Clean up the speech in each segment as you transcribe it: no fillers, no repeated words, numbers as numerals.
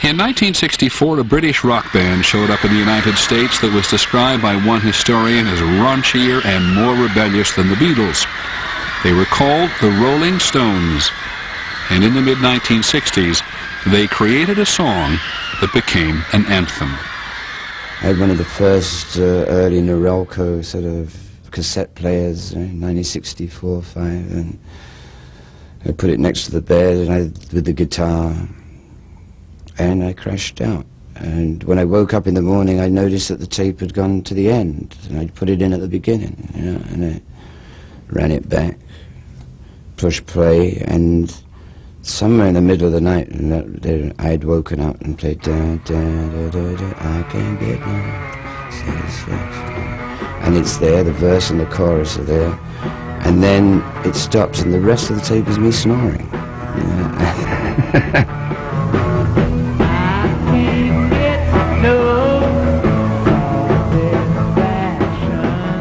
In 1964, a British rock band showed up in the United States that was described by one historian as raunchier and more rebellious than the Beatles. They were called the Rolling Stones, and in the mid-1960s, they created a song that became an anthem. I had one of the first early Norelco sort of cassette players, 1964, 5, and I put it next to the bed and with the guitar, and I crashed out. And when I woke up in the morning, I noticed that the tape had gone to the end, and I'd put it in at the beginning, you know, and I ran it back, pushed play, and somewhere in the middle of the night, I had woken up and played da da da da da. I can't get no satisfaction, and it's there. The verse and the chorus are there, and then it stops, and the rest of the tape is me snoring. Yeah.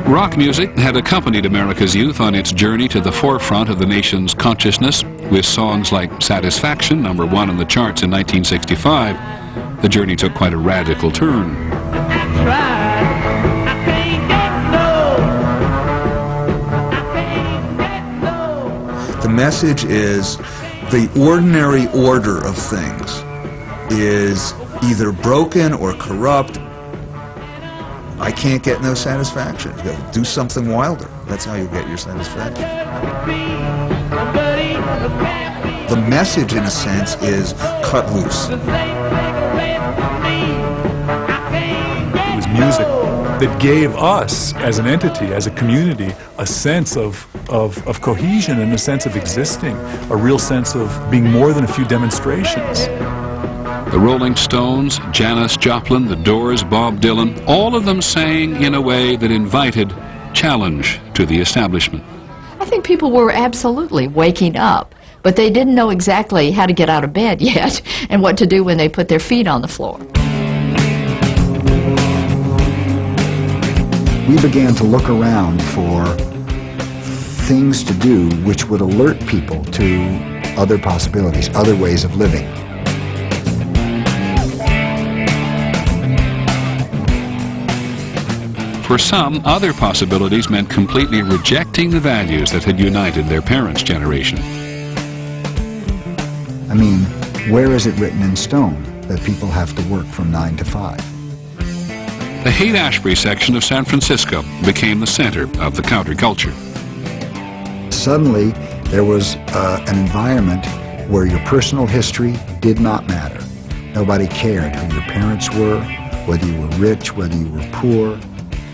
Rock music had accompanied America's youth on its journey to the forefront of the nation's consciousness with songs like Satisfaction, #1 on the charts in 1965. The journey took quite a radical turn. The message is the ordinary order of things is either broken or corrupt. I can't get no satisfaction. You gotta do something wilder. That's how you get your satisfaction. The message, in a sense, is cut loose. It was music that gave us, as an entity, as a community, a sense of cohesion and a sense of existing, a real sense of being more than a few demonstrations. The Rolling Stones, Janis Joplin, The Doors, Bob Dylan, all of them sang in a way that invited challenge to the establishment. I think people were absolutely waking up, but they didn't know exactly how to get out of bed yet and what to do when they put their feet on the floor. We began to look around for things to do which would alert people to other possibilities, other ways of living. For some, other possibilities meant completely rejecting the values that had united their parents' generation. I mean, where is it written in stone that people have to work from 9 to 5? The Haight-Ashbury section of San Francisco became the center of the counterculture. Suddenly, there was an environment where your personal history did not matter. Nobody cared who your parents were, whether you were rich, whether you were poor.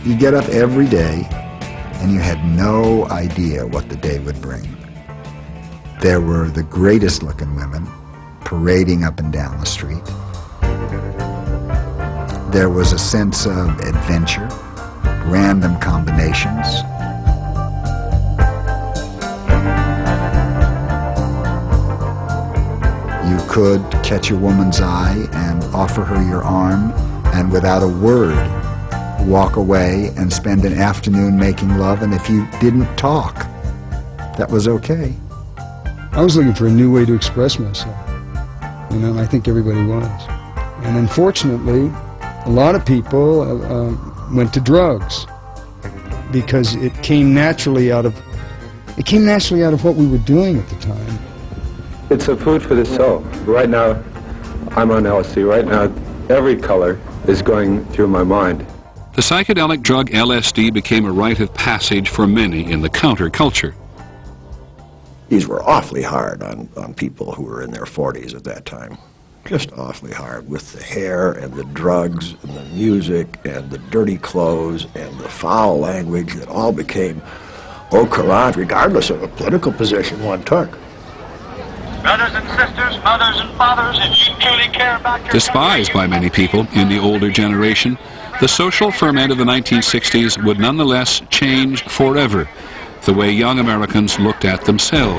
You get up every day, and you had no idea what the day would bring. There were the greatest looking women parading up and down the street. There was a sense of adventure, random combinations. You could catch a woman's eye and offer her your arm, and without a word, walk away and spend an afternoon making love, and if you didn't talk, that was okay. I was looking for a new way to express myself, you know, and I think everybody was. And unfortunately, a lot of people went to drugs because it came naturally out of what we were doing at the time. It's a food for the soul. Right now, I'm on LSD. Right now, every color is going through my mind. The psychedelic drug LSD became a rite of passage for many in the counterculture. These were awfully hard on people who were in their 40s at that time. Just awfully hard with the hair and the drugs and the music and the dirty clothes and the foul language that all became au courant regardless of the political position one took. Brothers and sisters, mothers and fathers, if you truly care about your Despised by many people in the older generation, the social ferment of the 1960s would nonetheless change forever the way young Americans looked at themselves.